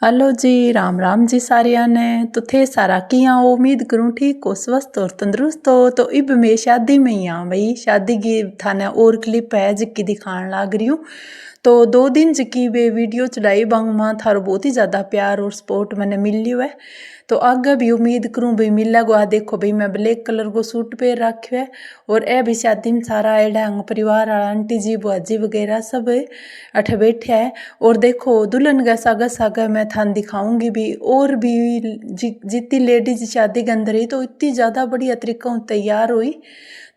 Hello जी, राम राम जी सारिया ने। तो थे सारा किया उम्मीद करूँ ठीक हो, स्वस्थ और तंदुरुस्त हो। तो इब मैं शादी में ही हाँ भाई, शादी की थाने और क्लिप है जिसकी दिखाने लग रही हूँ। तो 2 दिन की वे वीडियो चलाई बंग माँ थारो बहुत ही ज़्यादा प्यार और सपोर्ट मैंने मिल लियो है। तो आगे भी उम्मीद करूँ भाई मिला गो। देखो भाई मैं ब्लैक कलर को सूट पहन रखो है और ए भी शादी में सारा एडा परिवार आंटी जी बुआजी वगैरह सब अठे बैठे है। और देखो दुल्हन का सागा सागा मैं थान दिखाऊंगी भी। और भी जितनी लेडीज शादी के अंदर ही तो इतनी ज़्यादा बढ़िया तरीका तैयार हुई।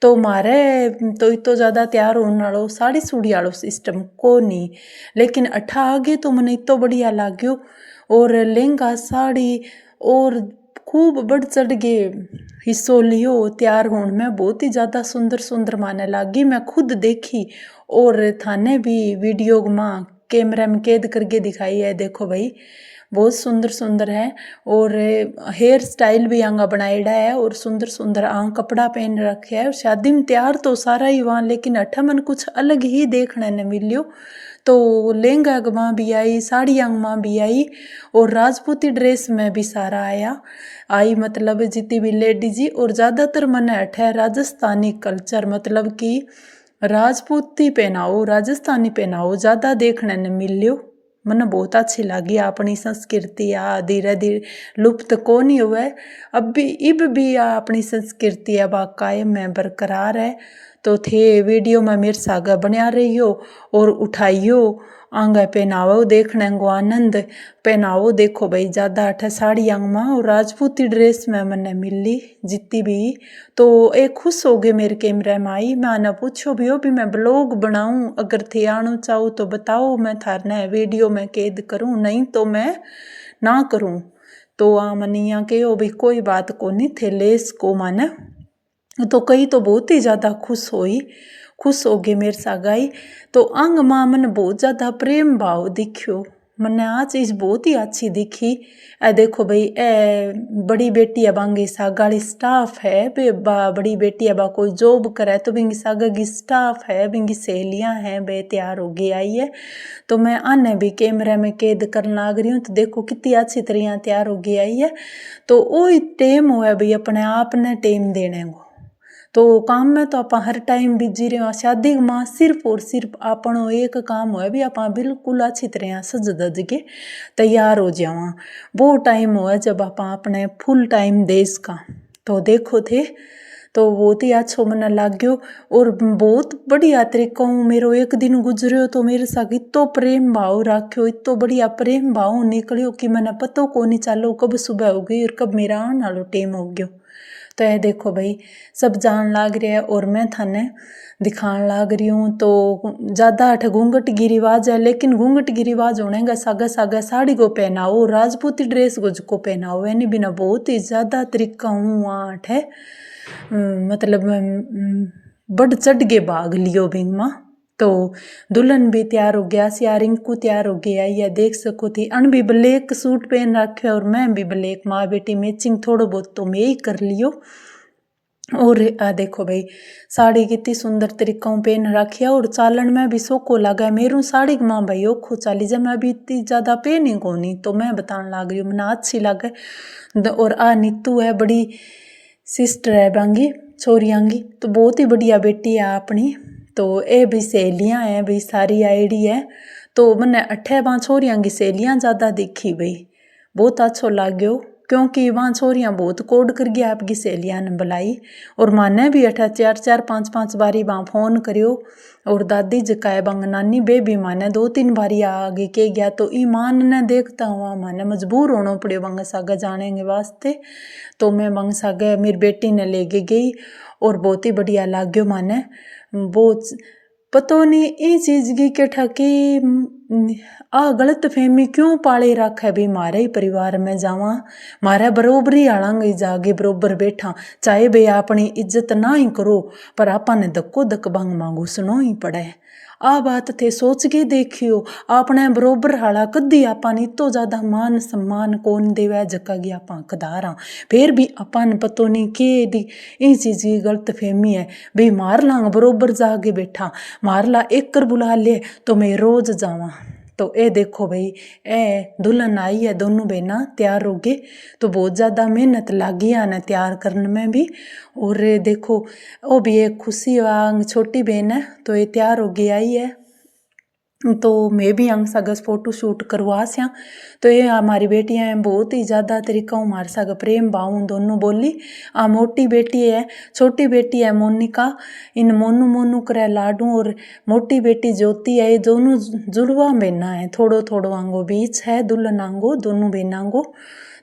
तो मारे तो इतो ज़्यादा तैयार होने वालों साड़ी सूड़ी वालों सिस्टम को नहीं, लेकिन अठा आगे तो मैंने इतो बढ़िया लाग्यो। और लहंगा साड़ी और खूब बढ़ चढ़ के हिस्सों लियो तैयार होने में, बहुत ही ज़्यादा सुंदर सुंदर माने लागी। मैं खुद देखी और थाने भी वीडियो में कैमरा में कैद करके दिखाई है। देखो भाई बहुत सुंदर सुंदर है। और हेयर स्टाइल भी आंगा बनाईडा है और सुंदर सुंदर आंग कपड़ा पहन रखे है। शादी में तैयार तो सारा ही वहाँ, लेकिन अठा मन कुछ अलग ही देखने ने मिलियो। तो लहंगा माँ भी आई, साड़ियाँ माँ भी आई और राजपूती ड्रेस में भी सारा आया आई, मतलब जितनी भी लेडीज ही। और ज़्यादातर मैंने अठा राजस्थानी कल्चर मतलब कि राजपूती पहनाओ राजस्थानी पहनाओ ज़्यादा देखने ने मिलियो। मने बहुत अच्छी लगी अपनी संस्कृति आ धीरे धीरे लुप्त को नहीं हुआ है। अब भी इब भी अपनी संस्कृति अब कायम में बरकरार है। तो थे वीडियो में मेरे सागा बनिया रहियो और उठाइयो आंगा पहनावो देखने को आनंद। पहनावो देखो भाई ज़्यादा अठा साड़ी आंग माँ और राजपूती ड्रेस में मैंने मिली जितनी भी। तो एक खुश हो गए मेरे कैमरे में आई। मैं आना पूछो भी हो भी मैं ब्लॉग बनाऊं, अगर थे आना चाहो तो बताओ, मैं थारने वीडियो में कैद करूं, नहीं तो मैं ना करूं। तो मन यहाँ के हो भी कोई बात को नहीं थे लेस को माने। तो कई तो बहुत ही ज़्यादा खुश हो गए मेरे सागाई। तो अंग माँ मन बहुत ज़्यादा प्रेम भाव दिखियो। मने आ चीज़ बहुत ही अच्छी दिखी। ए देखो भाई ए बड़ी बेटी है बांगी सागाड़ी स्टाफ है बे बड़ी बेटी है बा कोई जॉब करे तो बिंगी सागा की स्टाफ है, बिंगी सहेलियाँ हैं बे तैयार हो गई आई है। तो मैं आने भी कैमरा में कैद करने लग रही हूँ। तो देखो कितनी अच्छी तरह तैयार हो गई आई है। तो वो टेम हुआ भाई अपने आप ने टेम देने को। तो काम में तो आप हर टाइम बिजी रहे, शादी में सिर्फ और सिर्फ आपनो एक काम हुआ भी आप बिल्कुल अच्छी तरह सज धज के तैयार हो जावा। वो टाइम हुआ जब आप अपने फुल टाइम देश का। तो देखो थे तो बहुत ही अच्छो मन लग गयो। और बहुत बढ़िया तरीका मेरो एक दिन गुजरियो तो मेरे साथ इतो प्रेम भाव राख्यो, इतो बढ़िया प्रेम भाव निकलियो कि मैंने पतो को नहीं चलो कब सुबह हो गई और कब मेरा आने वालों टाइम हो गयो। तो यह देखो भाई सब जान लाग रहा है और मैं थाने दिखाने लाग रही हूँ। तो ज़्यादा अठ घूंघट की रिवाज है, लेकिन घूंघट की रिवाज होने का सागा सागा साड़ी को पहनाओ राजपूती ड्रेस को पहनाओ, यानी बिना बहुत ही ज़्यादा तरीका हूँ वहाँ अठ है। मतलब बढ़ चढ़ के भाग लियो बिंग माँ। तो दुल्हन भी तैयार हो गया, सिया रिंकू तैयार हो गया, यह देख सको थी। अन भी ब्लैक सूट पहन रखे और मैं भी ब्लैक, माँ बेटी मैचिंग थोड़ा बहुत तो मैं ही कर लियो। और देखो भाई साड़ी कितनी सुंदर तरीका पहन रखी है और चालन में भी सोको लगा है। मेरू साड़ी माँ भाई ओखो चाली जब मैं अभी इतनी ज़्यादा पहनी को नहीं, तो मैं बताने लग रही हूँ मैंने अच्छी लगे। और नीतू है बड़ी सिस्टर है बांगी छोरियांगी, तो बहुत ही बढ़िया बेटी है अपनी। तो ये भी सहेलियाँ हैं भाई सारी आईडी है। तो मैंने अठे वहाँ छोरियाँ की सहेलियाँ ज़्यादा दिखी भाई, बहुत अच्छो लाग्यो। क्योंकि वहाँ छोरियाँ बहुत कोड कर गया आपकी सहेलियाँ ने बुलाई। और माने भी अठा 4 5 5 बारी वहाँ फोन करियो। और दादी जकाए बंग नानी बेबी माने 2 3 बारी आगे के गया। तो ईमान ने देखता हुआ माने मजबूर होना पड़े बंग सागा जाने के वास्ते। तो मैं बंग सागा मेरी बेटी ने लेके गई और बहुत ही बढ़िया लाग्यो माने। बहुत पतो नहीं ये चीज़ की के ठकी गलत फहमी क्यों पाले रखा है भी मारे ही परिवार में जावा, मारे बरोबरी आलांगे जागे बरोबर बैठा, चाहे बे अपनी इज्जत ना ही करो पर आपने धक्को धक बंग मांगो सुनो ही पड़े। आ बात थे सोच के देखियो आपने बरोबर हाला कदी आपान इतो ज़्यादा मान सम्मान कौन देवे जका की आप कदारा। फिर भी अपन पतो नहीं के इन चीज़ की गलत फहमी है भी मार लांग बरोबर जाके बैठा, मार ला एक कर बुला ले तो मैं रोज जावा। तो ये देखो भाई ए दुल्हन आई है, दोनों बहना तैयार हो गए। तो बहुत ज़्यादा मेहनत लगी आने तैयार करने में भी। और देखो वो भी एक खुशी वांग छोटी बहन है, तो ये तैयार हो गई आई है। तो मैं भी अंग सागस फोटो शूट करवा स्या। तो ये हमारी बेटियां हैं, बहुत ही ज़्यादा तरीका हमारे साग प्रेम भाव दोनों बोली। मोटी बेटी है, छोटी बेटी है मोनिका, इन मोनू मोनू करे लाडू। और मोटी बेटी ज्योति है, ये दोनों जुड़वा बहना है, थोड़ो थोड़ो आंगो बीच है दुल्हन आंगो दोनों बहनांगो।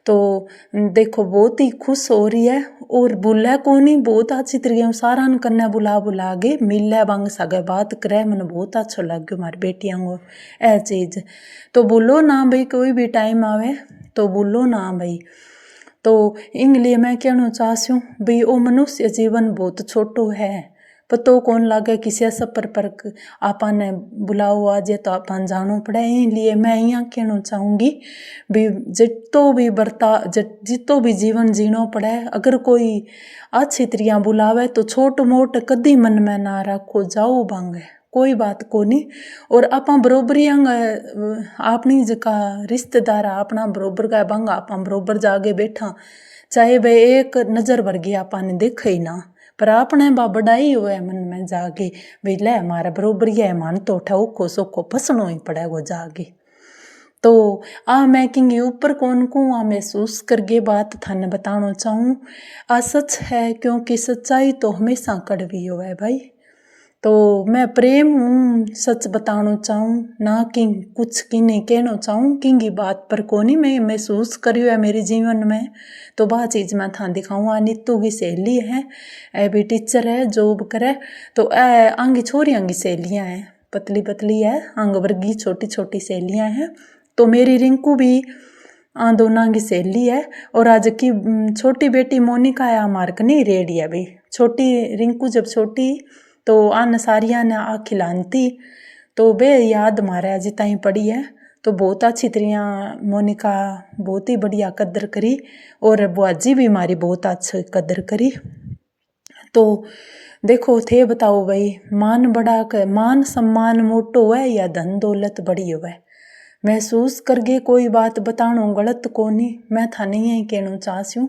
तो देखो बहुत ही खुश हो रही है। और बुला को नहीं, बहुत अच्छी तरीके सारा करना बुला के मिले बंग सगे बात करे। मैंने बहुत अच्छा लग गया हमारी बेटियां को ए चीज़। तो बोलो ना भाई, कोई भी टाइम आवे तो बोलो ना भाई। तो इंगलिए मैं कहना चाहती हूँ भाई वो मनुष्य जीवन बहुत छोटो है, पतो कौन लागे किसी सफर पर आपा ने बुलाओ आज तो आपन जानो पड़े। इसलिए मैं यहाँ कहना चाहूँगी भी जितो भी जितो भी जीवन जीनो पड़े, अगर कोई अच्छी तरह बुलावे तो छोट मोट कदी मन में ना रखो, जाओ बांगे कोई बात को नहीं। और आप बरोबरी अपनी जका रिश्तेदार अपना बरोबर का बंग आप बरोबर जाके बैठा, चाहे वे एक नज़र भर गया आपने देखा ही ना, पर आपने बड़ाई हुए मन में जाके भाई ले हमारा बरोबर है मन तो उठा ओखो सोखो फसनो ही पड़ेगा जाके। तो मैं किंग ऊपर कौन को महसूस करके बात थाने बताना चाहूँ। सच है, क्योंकि सच्चाई तो हमेशा कड़वी हो है भाई। तो मैं प्रेम हूँ, सच बताना चाहूँ ना कि कुछ की नहीं कहना चाहूँ, किंगी बात पर कोनी मैं महसूस करी है मेरे जीवन में। तो वह चीज़ मैं था दिखाऊँ। नीतू की सहेली है, ए भी टीचर है, जॉब करे। तो आंगी छोरियाँ की सहेलियाँ हैं, पतली पतली है, आंग वर्गी छोटी छोटी सहेलियाँ हैं। तो मेरी रिंकू भी दोनों की सहेली है। और आज की छोटी बेटी मोनिका है हमारे कनी रेडी है भाई। छोटी रिंकू जब छोटी तो आन सारिया ने आ खिलाती, तो बे याद मारे अज ताई पड़ी है। तो बहुत अच्छी तरह मोनिका बहुत ही बढ़िया कदर करी, और बुआजी भी हमारी बहुत अच्छी कदर करी। तो देखो थे बताओ भाई, मान सम्मान मोटो है या धन दौलत बड़ी हो है, महसूस करके कोई बात बतानो गलत को नहीं। मैं थाने यही कहना चाहती हूँ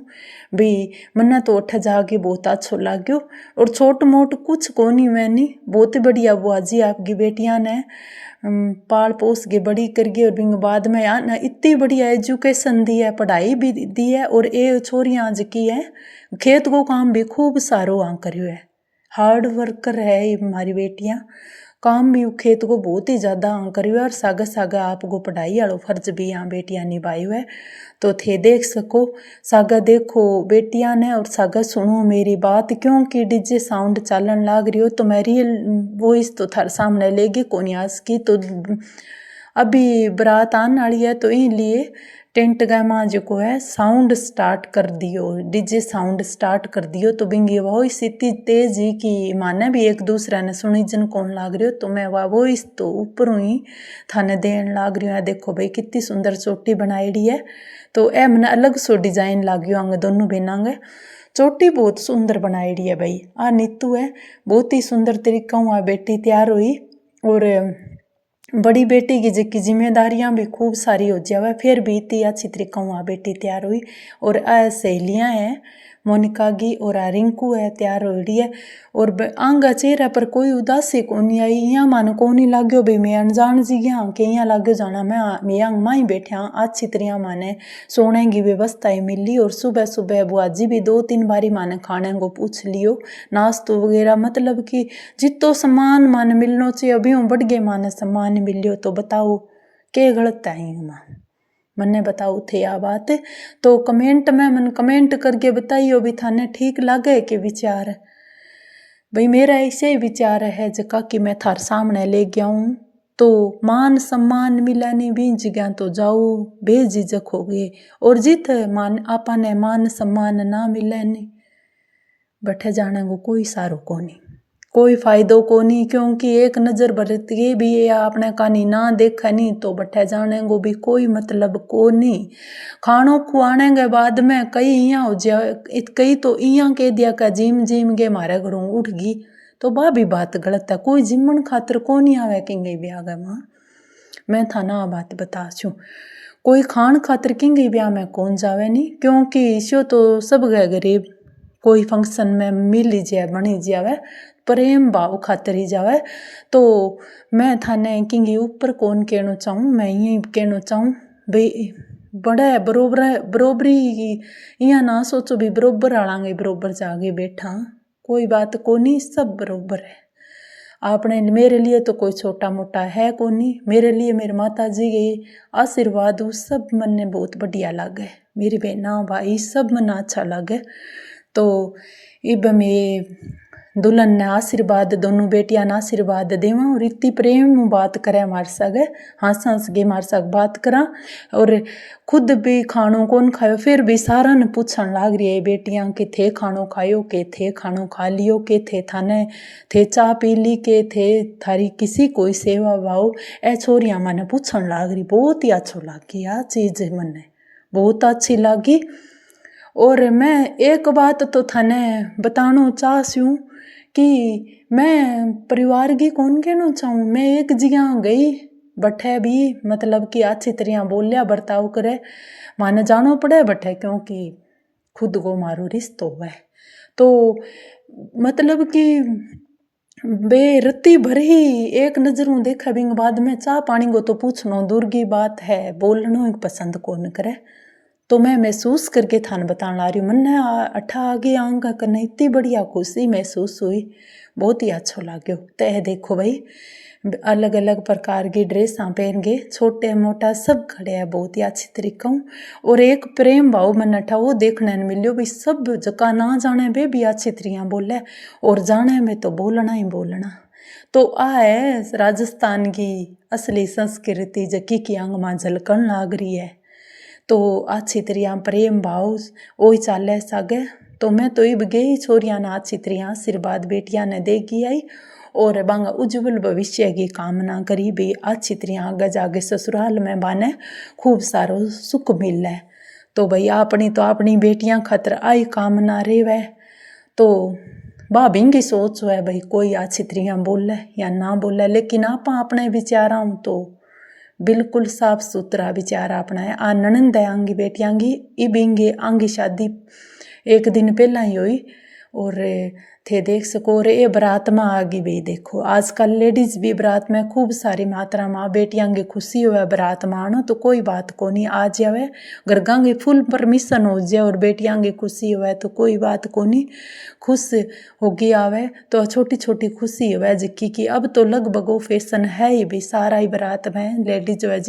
भी मन्ना तो उठ जाके बहुत अच्छा लग गयो। और छोट मोट कुछ को नहीं, मैं नहीं बहुत बढ़िया बुआजी आपकी बेटियां ने पाल पोस के बड़ी कर गई। और बिंग बाद में ना इतनी बढ़िया एजुकेशन दी है, पढ़ाई भी दी है। और ये छोरियां आज की है खेत को काम भी खूब सारो करियो है, हार्ड वर्कर है ये हमारी बेटियां, काम भी खेत को बहुत ही ज़्यादा करियो। और सागा सागा आपको पढ़ाई वालों फर्ज भी यहाँ बेटियां निभाई है। तो थे देख सको सागा देखो बेटियां ने, और सागा सुनो मेरी बात, क्योंकि डीजे साउंड चलन लाग रही हो तो मैं रियल वॉइस तो थारे सामने लेगी कोनी आज की। तो अभी बारात आने वाली है, तो इसलिए टेंट गामा जो है साउंड स्टार्ट कर दियो, डीजे साउंड स्टार्ट कर दियो। तो बिंगी वॉइस इतनी तेज ही कि माने भी एक दूसरे ने सुनी जन कौन लाग रही हो। तो मैं वह वॉइस तो ऊपर ही थाने देन लाग रही हूँ। देखो भाई कितनी सुंदर चोटी बनाई है। तो ए मैंने अलग सो डिजाइन लागियो आंगे दोनों बहनांगे, चोटी बहुत सुंदर बनाई है भाई। नीतू है बहुत ही सुंदर तरीका हुआ बेटी तैयार हुई। और बड़ी बेटी की जिक्की जिम्मेदारियां भी खूब सारी हो जावे, फिर भी इतनी अच्छी तरीका हुआ बेटी तैयार हुई। और सहेलियां हैं मोनिका की और रिंकू है तैयार हो रही है। और आंगा चेहरा पर कोई उदासी को नहीं आई, यहाँ मन को नहीं लाग्यो भाई मैं अनजान जी गया के यहाँ लाग्यो जाना मैं अंग माँ ही बैठा। अच्छी तरह माने सोने की व्यवस्था ही मिली। और सुबह सुबह बुआजी भी 2-3 बारी माने खाने को पूछ लियो, नाश्तो वगैरह, मतलब कि जितो सम्मान मान मिलना चाहिए अभी हम बढ़ गए माने सम्मान मिलियो। तो बताओ के गलत है मन्ने बताओ थे आ बात। तो कमेंट में मन कमेंट करके बताइयो भी थाने ठीक लागे के विचार। भाई मेरा ऐसे ही विचार है जका कि मैं थार सामने ले गया हूँ, तो मान सम्मान मिला नहीं भी जगह तो जाओ बेझिझक हो गए। और जित आपा ने मान सम्मान ना मिले नहीं बैठे जाने को कोई सारो को नहीं, कोई फायदो को नहीं। क्योंकि एक नज़र बरत के भी ये आपने कहानी ना देखा नहीं तो बैठे जाने को भी कोई मतलब को नहीं। खानों खुआने के बाद में कई यहाँ हो जाए, कई तो यहाँ कह दिया का जिम जिम के मारे घरों उठ गई, तो वह भी बात गलत है। कोई जिमन खातर को नहीं आवे कहेंगे ब्याह माँ, मैं थाना बात बता छूँ। कोई खान खातर किंगी ब्याह में कौन जावे नहीं, क्योंकि इसे तो सब गए गरीब कोई फंक्शन में मिल ही जाए बनी जावे, प्रेम भाव खातर ही जावे। तो मैं थाने किंगी ऊपर कौन कहना चाहूँ, मैं यही कहना चाहूँ भाई बड़ा बरोबरी यहाँ ना सोचो भी बरोबर आलांगे बरोबर जागे बैठा, कोई बात को नहीं, सब बरोबर है। आपने मेरे लिए तो कोई छोटा मोटा है को नहीं, मेरे लिए मेरे माता जी के आशीर्वाद वो सब मन ने बहुत बढ़िया लगे, मेरी बहना भाई सब मन अच्छा लगे। तो इब में दुल्हन ने आशीर्वाद, दोनों बेटियां ने आशीर्वाद देवा और इतनी प्रेम बात करे हमारे सगे, हंस हंस के हमारे साथ बात करा। और खुद भी खानों कौन खायो, फिर भी सारा ने पूछन लाग रही है बेटियां के थे खानों खायो, के थे खानों खा लियो, के थे थाने थे चाह पी ली, के थे थारी किसी कोई सेवा भाव, ए छोरियां मैंने पूछन लाग रही। बहुत ही अच्छो लगी आ चीज़, मने बहुत अच्छी लगी। और मैं एक बात तो थाने बताना चाहूँ कि मैं परिवार की कौन कहना चाहूँ, मैं एक जगह गई बठे भी मतलब कि अच्छी तरह बोलिया बर्ताव करे, माने जानो पड़े बठे, क्योंकि खुद को मारो रिश्तो है। तो मतलब कि बेरती भर ही एक नज़रों देखा बिंग बाद में चाह पानी को तो पूछना दूर की बात है, बोलना एक पसंद कौन करे। तो मैं महसूस करके थान बताने ला रही हूँ, मन अठा आगे आऊँगा करना इतनी बढ़िया खुशी महसूस हुई, बहुत ही अच्छा लगे। तह देखो भाई अलग अलग प्रकार की ड्रेसां पहन के छोटे मोटा सब खड़े हैं बहुत ही अच्छी तरीका हूँ। और एक प्रेम भाव मन अठा वो देखने न मिलो भी, सब जका ना जाने वे भी अच्छी तरह बोले और जाने में तो बोलना ही बोलना। तो आ है राजस्थान की असली संस्कृति जकी की अंग में झलकन लाग रही है। तो अच्छी तरह प्रेम भाव वही चाले सागे। तो मैं तो इब गई छोरिया ने अच्छी तरह आशीर्वाद बेटिया ने देगी आई और बांगा उज्जवल भविष्य की कामना करी भी अच्छी तरह आगे जाके ससुराल में बाने खूब सारो सुख मिले। तो भाई अपनी बेटियां खातर आई कामना रेवे। तो भाभी की सोच है भाई कोई अच्छी तरह बोले या ना बोले, लेकिन आप अपने विचारा तो बिल्कुल साफ सुथरा विचार अपना है। आ ननंद है आंगी बेटियां की इबिंगे आंगी शादी एक दिन पहला ही हुई और थे देख सको। और ये बरात में आ गई भाई, देखो आजकल लेडीज भी बरात में खूब सारी मात्रा में बेटियां की खुशी हुआ बरात में आना, तो कोई बात को नहीं आ जावे, गर्गा की फुल परमिशन हो जाए और बेटियां की खुशी हुआ तो कोई बात को नहीं, खुश होगी आवे तो छोटी छोटी खुशी हुआ जिक्की की। अब तो लगभग वो फैशन है ही भी, सारा ही बरात में लेडीज जो है